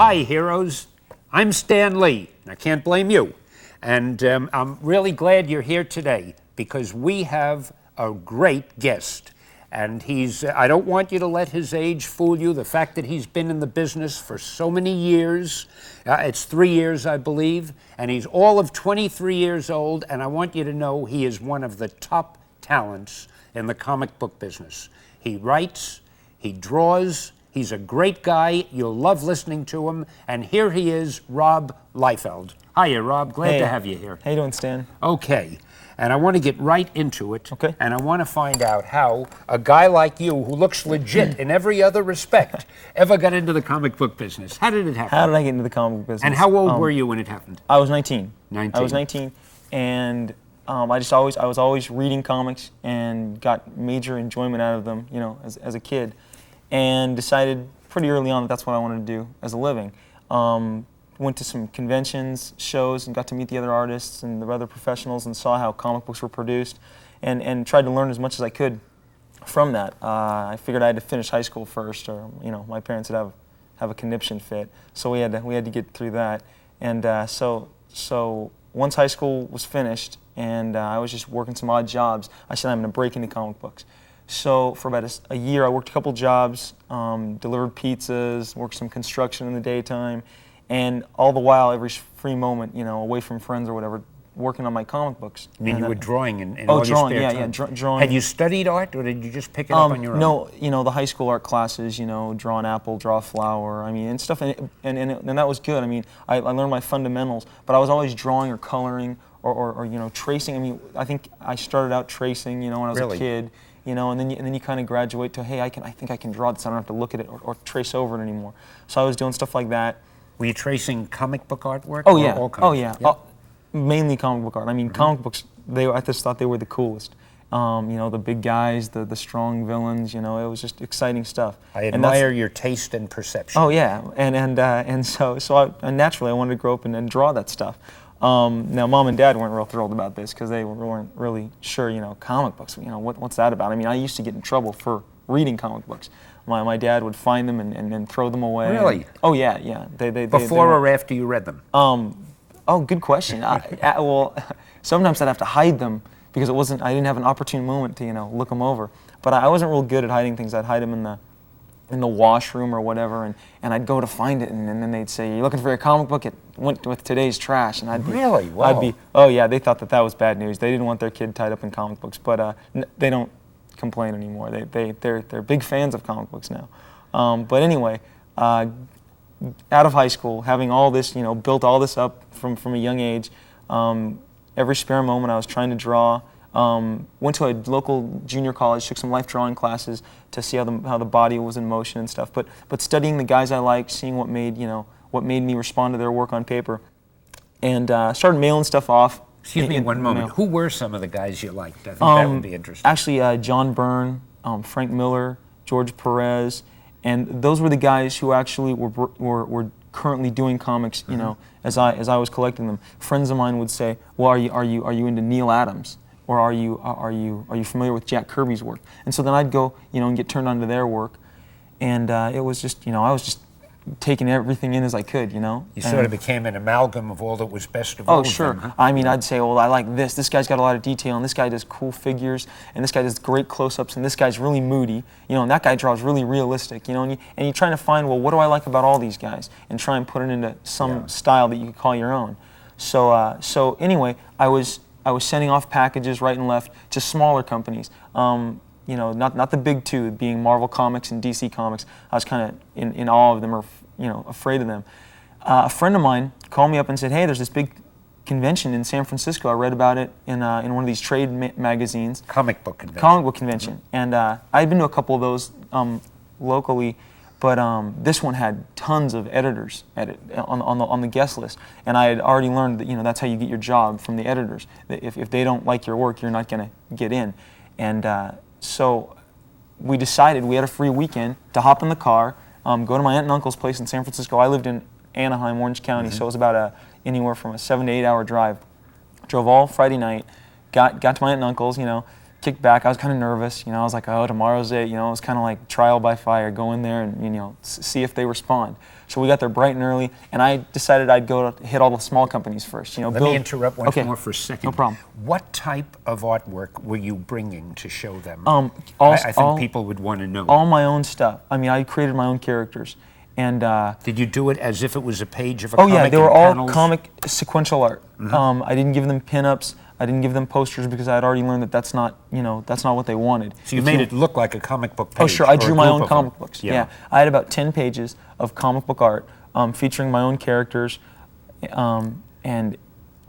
Hi, heroes. I'm Stan Lee. I can't blame you. And I'm really glad you're here today because we have a great guest. And I don't want you to let his age fool you. The fact that he's been in the business for so many years, it's 3 years, I believe, and he's all of 23 years old. And I want you to know he is one of the top talents in the comic book business. He writes, he draws, he's a great guy. You'll love listening to him. And here he is, Rob Liefeld. Hiya, Rob. Glad to have you here. How you doing, Stan? Okay. And I want to get right into it. Okay. And I want to find out how a guy like you, who looks legit in every other respect, ever got into the comic book business. How did it happen? How did I get into the comic book business? And how old were you when it happened? I was 19. 19. I was 19, and I was always reading comics and got major enjoyment out of them, you know, as a kid, and decided pretty early on that that's what I wanted to do as a living. Went to some conventions, shows, and got to meet the other artists and the other professionals and saw how comic books were produced and tried to learn as much as I could from that. I figured I had to finish high school first, or you know, my parents would have a conniption fit, so we had to get through that. And so once high school was finished and I was just working some odd jobs, I said I'm going to break into comic books. So for about a year I worked a couple jobs, delivered pizzas, worked some construction in the daytime, and all the while, every free moment, you know, away from friends or whatever, working on my comic books. I mean, you were drawing in all your drawing, spare yeah, time? yeah, drawing. Had you studied art, or did you just pick it up on your own? No, you know, the high school art classes, you know, draw an apple, draw a flower, I mean, and stuff, and that was good. I mean, I learned my fundamentals, but I was always drawing or coloring or you know, tracing. I mean, I think I started out tracing, you know, when I was a kid, you know, and then you kind of graduate to, hey, I think I can draw this. I don't have to look at it or trace over it anymore. So I was doing stuff like that. Were you tracing comic book artwork? Oh yeah, all yeah. Yep. Mainly comic book art. I mean, comic books. I just thought they were the coolest. You know, the big guys, the strong villains. You know, it was just exciting stuff. I admire your taste and perception. Oh yeah, and so naturally I wanted to grow up and draw that stuff. Now, Mom and Dad weren't real thrilled about this because they weren't really sure. You know, comic books. You know, what's that about? I mean, I used to get in trouble for reading comic books. My dad would find them and throw them away. Really? Oh yeah, yeah. Before or after you read them? Oh, good question. Well, sometimes I'd have to hide them because I didn't have an opportune moment to, you know, look them over. But I wasn't real good at hiding things. I'd hide them in the washroom or whatever, and I'd go to find it, and then they'd say, "You're looking for your comic book? It went with today's trash." And I'd be, really? Wow. I'd be, oh yeah. They thought that was bad news. They didn't want their kid tied up in comic books, but they don't complain anymore. They're big fans of comic books now. But anyway, out of high school, having all this, you know, built all this up from a young age, every spare moment I was trying to draw. Went to a local junior college, took some life drawing classes to see how the body was in motion and stuff. But studying the guys I liked, seeing what made me respond to their work on paper, and started mailing stuff off. Excuse me one moment. Who were some of the guys you liked? I think that would be interesting. Actually, John Byrne, Frank Miller, George Perez, and those were the guys who actually were currently doing comics. You know, as I was collecting them. Friends of mine would say, "Well, are you into Neil Adams, or are you familiar with Jack Kirby's work?" And so then I'd go, you know, and get turned on to their work, and it was just, you know, I was just taking everything in as I could, you know. You sort of became an amalgam of all that was best of all of them. Oh, sure. Huh? I mean, I'd say, well, I like this. This guy's got a lot of detail, and this guy does cool figures, and this guy does great close-ups, and this guy's really moody, you know, and that guy draws really realistic, you know. And you're trying to find, well, what do I like about all these guys, and try and put it into some style that you could call your own. So anyway, I was sending off packages right and left to smaller companies. You know, not the big two, being Marvel Comics and DC Comics. I was kind of in awe of them, or, you know, afraid of them. A friend of mine called me up and said, "Hey, there's this big convention in San Francisco. I read about it in one of these trade magazines." Comic book convention. Comic book convention. And I'd been to a couple of those locally, but this one had tons of editors at it on the guest list, and I had already learned that, you know, that's how you get your job, from the editors. If they don't like your work, you're not going to get in. And so we decided, we had a free weekend, to hop in the car, go to my aunt and uncle's place in San Francisco. I lived in Anaheim, Orange County, so it was about anywhere from a 7 to 8 hour drive. Drove all Friday night, got to my aunt and uncle's, you know, kicked back. I was kind of nervous, I was like, oh, tomorrow's it. It was kind of like trial by fire. Go in there and see if they respond. So we got there bright and early, and I decided I'd go to hit all the small companies first. Let me interrupt once more for a second. No problem. What type of artwork were you bringing to show them? I think people would want to know. All my own stuff. I mean, I created my own characters. And did you do it as if it was a page of a comic? Oh yeah, they were all panels? comic sequential art. I didn't give them pinups. I didn't give them posters because I had already learned that that's not what they wanted. So you made it look like a comic book page. Oh sure, I drew my own comic them. books. Yeah, I had about 10 pages of comic book art featuring my own characters, and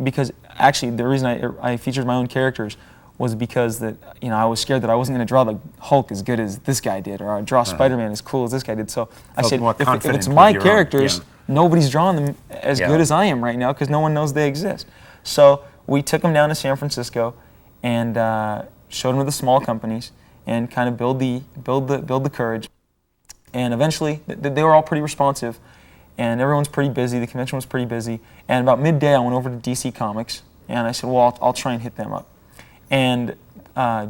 because actually the reason I featured my own characters was because that I was scared that I wasn't going to draw the Hulk as good as this guy did, or I'd draw Spider-Man as cool as this guy did. So I said, if it's my characters, nobody's drawing them as good as I am right now because no one knows they exist. So we took them down to San Francisco and showed them to the small companies and kind of build the courage. And eventually, they were all pretty responsive, and everyone's pretty busy. The convention was pretty busy. And about midday, I went over to DC Comics, and I said, well, I'll try and hit them up. And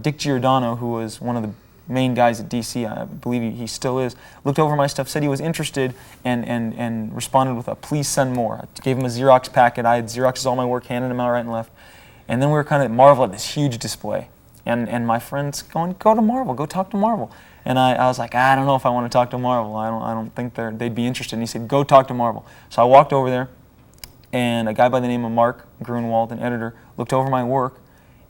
Dick Giordano, who was one of the main guys at DC, I believe he still is, looked over my stuff, said he was interested, and responded with a please send more. I gave him a Xerox packet. I had Xeroxes all my work, handed him out right and left. And then we were kind of at Marvel at this huge display. And my friend's going, go to Marvel, go talk to Marvel. And I was like, I don't know if I want to talk to Marvel. I don't think they'd be interested. And he said, go talk to Marvel. So I walked over there, and a guy by the name of Mark Grunwald, an editor, looked over my work,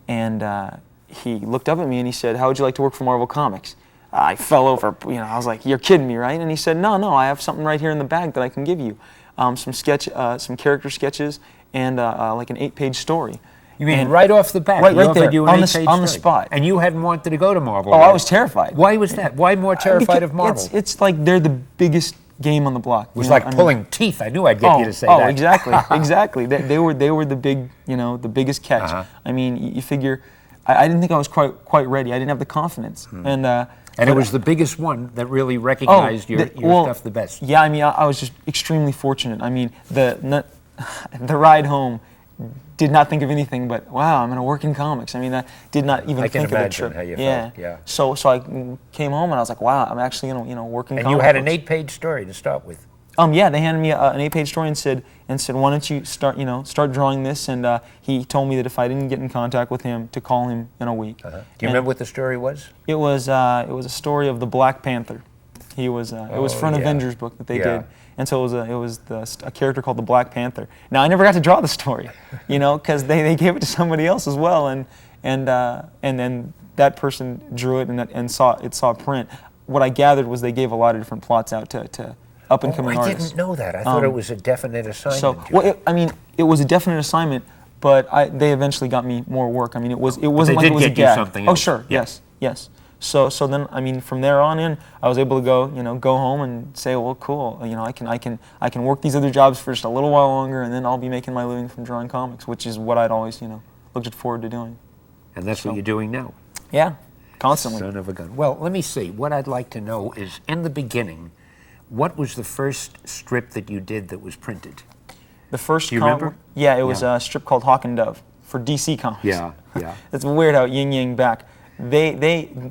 and he looked up at me and he said, how would you like to work for Marvel Comics? I fell over, I was like, you're kidding me, right? And he said, no, I have something right here in the bag that I can give you. Some character sketches and like an 8-page story. You mean right off the bat? Right there, on the spot. And you hadn't wanted to go to Marvel? Oh, right? I was terrified. Why was that? Why more terrified of Marvel? It's like they're the biggest game on the block. It was like pulling teeth. I knew I'd get you to say that. Oh, exactly. They were the big, the biggest catch. I mean, you figure, I didn't think I was quite ready. I didn't have the confidence, and it was the biggest one that really recognized your stuff the best. Yeah, I mean, I was just extremely fortunate. I mean, the ride home did not think of anything but, wow, I'm going to work in comics. I mean, I did not even think of the trip. How you felt. Yeah. So I came home and I was like, wow, I'm actually going to work in comics. And you had an 8-page story to start with. Yeah, they handed me an 8-page story and said, why don't you start drawing this? And he told me that if I didn't get in contact with him, to call him in a week. Do you remember what the story was? It was a story of the Black Panther. It was for an Avengers book that they did. And so it was a character called the Black Panther. Now I never got to draw the story, because they gave it to somebody else as well, and then that person drew it and saw print. What I gathered was they gave a lot of different plots out to up and coming artists. I didn't know that. I thought it was a definite assignment. It was a definite assignment, but they eventually got me more work. I mean, it wasn't like it was a gag. They did get you something else. Oh sure, yes. So then, I mean, from there on in, I was able to go home and say, well, cool, I can work these other jobs for just a little while longer, and then I'll be making my living from drawing comics, which is what I'd always, looked forward to doing. And that's what you're doing now. Yeah, constantly. Son of a gun. Well, let me see. What I'd like to know is, in the beginning, what was the first strip that you did that was printed? The first. Do you remember? Yeah, it was a strip called Hawk and Dove for DC Comics. Yeah. It's weird how yin-yang back.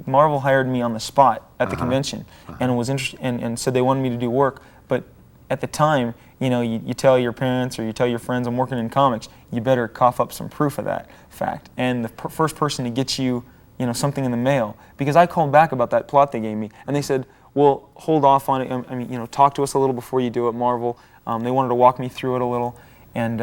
Marvel hired me on the spot at the convention and was interested and said they wanted me to do work, but at the time, you tell your parents or you tell your friends I'm working in comics, you better cough up some proof of that fact. And the first person to get you, something in the mail, because I called back about that plot they gave me, and they said, well, hold off on it. I mean, talk to us a little before you do it, Marvel. They wanted to walk me through it a little, and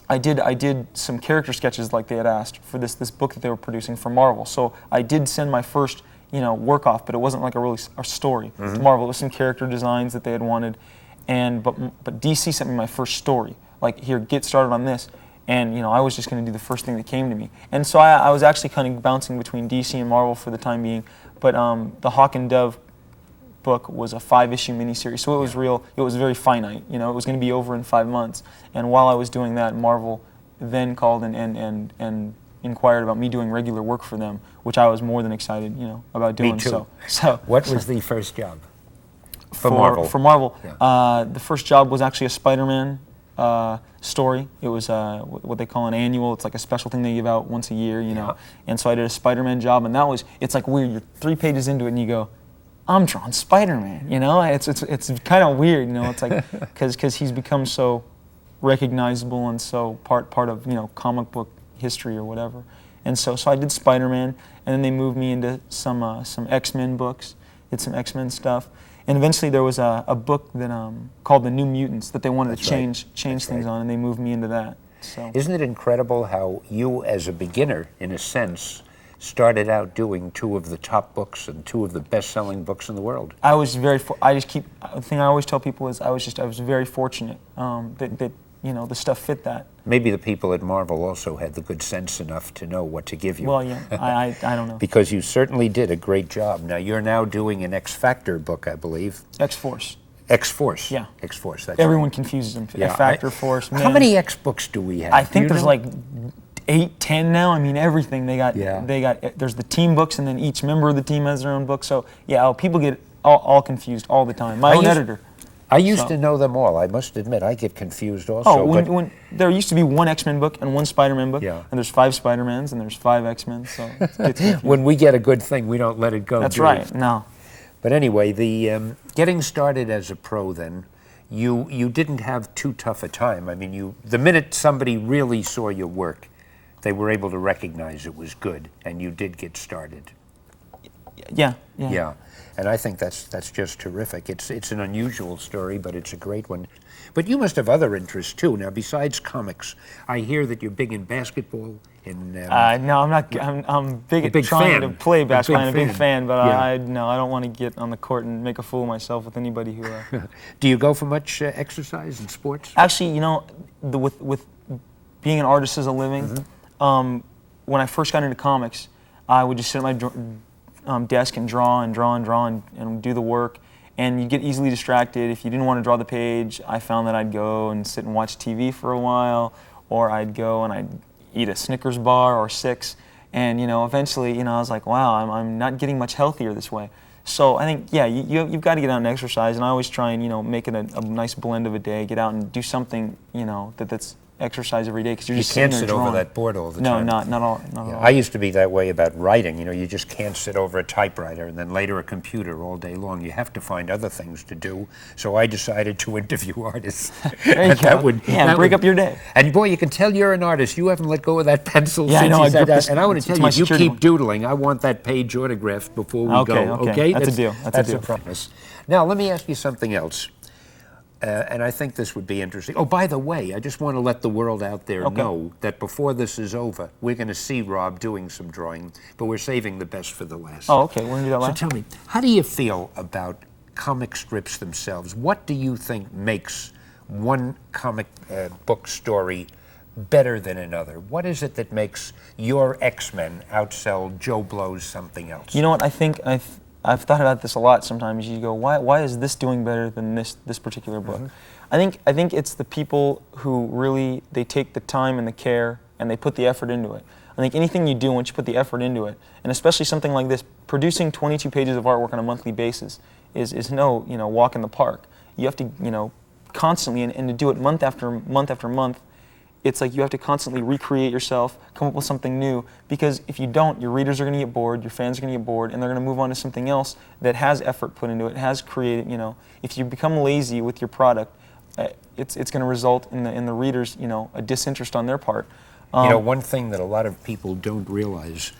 I did some character sketches like they had asked for this book that they were producing for Marvel. So I did send my first work off, but it wasn't like a story to Marvel. It was some character designs that they had wanted, but DC sent me my first story. Like, here, get started on this, and I was just going to do the first thing that came to me. And so I was actually kind of bouncing between DC and Marvel for the time being. But the Hawk and Dove book was a 5-issue miniseries, so it was very finite. It was going to be over in 5 months. And while I was doing that, Marvel then called and inquired about me doing regular work for them, which I was more than excited, about doing. Me too. So what was the first job for Marvel? Yeah. The first job was actually a Spider-Man story. It was what they call an annual. It's like a special thing they give out once a year, you know. And so I did a Spider-Man job, and it's like weird. You're 3 pages into it, and you go, I'm drawing Spider-Man, you know. It's kind of weird, you know. It's like because he's become so recognizable and so part of, you know, comic book history or whatever. And so I did Spider-Man, and then they moved me into some X-Men books, did some X-Men stuff. And eventually there was a book that called The New Mutants that they wanted to change things on, and they moved me into that. So. Isn't it incredible how you, as a beginner, in a sense, started out doing 2 of the top books and 2 of the best-selling books in the world? I was the thing I always tell people is I was very fortunate that you know, the stuff fit that. Maybe the people at Marvel also had the good sense enough to know what to give you. Well, yeah, I don't know. Because you certainly did a great job. Now, you're now doing an X-Factor book, I believe. X-Force. X-Force. Yeah. X-Force, that's Everyone right. confuses them. Yeah, X-Factor, Force, man. How many X books do we have? I think there's like 8, 10 now. I mean, everything. They got, there's the team books, and then each member of the team has their own book. So, yeah, people get all confused all the time. My own editor. I used to know them all. I must admit, I get confused also. Oh, when there used to be 1 X-Men book and 1 Spider-Man book, and there's 5 Spider-Mans and there's 5 X-Men, so it's confusing. When we get a good thing, we don't let it go. That's right. No. But anyway, the getting started as a pro, then, you didn't have too tough a time. I mean, the minute somebody really saw your work, they were able to recognize it was good, and you did get started. Yeah. And I think that's just terrific. It's an unusual story, but it's a great one. But you must have other interests too. Now, besides comics, I hear that you're big in basketball. No, I'm not. I'm big at trying to play basketball. I'm a big fan, but I don't want to get on the court and make a fool of myself with anybody who. Do you go for much exercise and sports? Actually, you know, with being an artist as a living, when I first got into comics, I would just sit at my desk and draw and do the work, and you get easily distracted. If you didn't want to draw the page, I found that I'd go and sit and watch TV for a while, or I'd go and I'd eat a Snickers bar or 6, and you know, eventually, you know, I was like, wow, I'm not getting much healthier this way. So I think, yeah, you've got to get out and exercise, and I always try and, you know, make it a nice blend of a day, get out and do something, you know, that's exercise every day, because you're just you can't sitting sit there over drawing. that board all the time. No, not all. I used to be that way about writing. You know, you just can't sit over a typewriter and then later a computer all day long. You have to find other things to do. So I decided to interview artists. There you go. Break up your day. And boy, you can tell you're an artist. You haven't let go of that pencil since I know. you said that. And I want to tell you, if you keep one. doodling, I want that page autographed before we go. Okay, that's a deal. That's a promise. Now, let me ask you something else. And I think this would be interesting. Oh, by the way, I just want to let the world out there know that before this is over, we're going to see Rob doing some drawing, but we're saving the best for the last. Oh, okay. We're going to do that last. So tell me, how do you feel about comic strips themselves? What do you think makes one comic book story better than another? What is it that makes your X-Men outsell Joe Blow's something else? You know what? I think I've thought about this a lot sometimes. You go, why is this doing better than this particular book? I think it's the people who really, they take the time and the care and they put the effort into it. I think anything you do, once you put the effort into it, and especially something like this, producing 22 pages of artwork on a monthly basis is no, you know, walk in the park. You have to, you know, constantly, and to do it month after month, it's like you have to constantly recreate yourself, come up with something new, because if you don't, your readers are going to get bored, your fans are going to get bored, and they're going to move on to something else that has effort put into it, has created, you know. If you become lazy with your product, it's going to result in the readers, you know, a disinterest on their part. You know, one thing that a lot of people don't realize,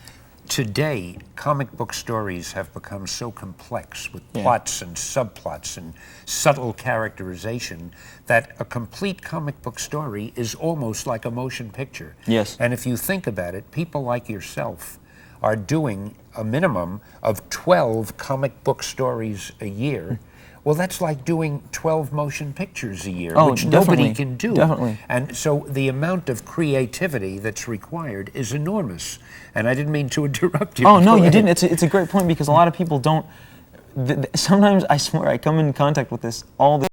today, comic book stories have become so complex with plots and subplots and subtle characterization that a complete comic book story is almost like a motion picture. Yes. And if you think about it, people like yourself are doing a minimum of 12 comic book stories a year. Well, that's like doing 12 motion pictures a year, which nobody can do. Definitely. And so the amount of creativity that's required is enormous. And I didn't mean to interrupt you. Oh, no, you didn't. It's a great point, because a lot of people don't. Sometimes, I swear, I come in contact with this all the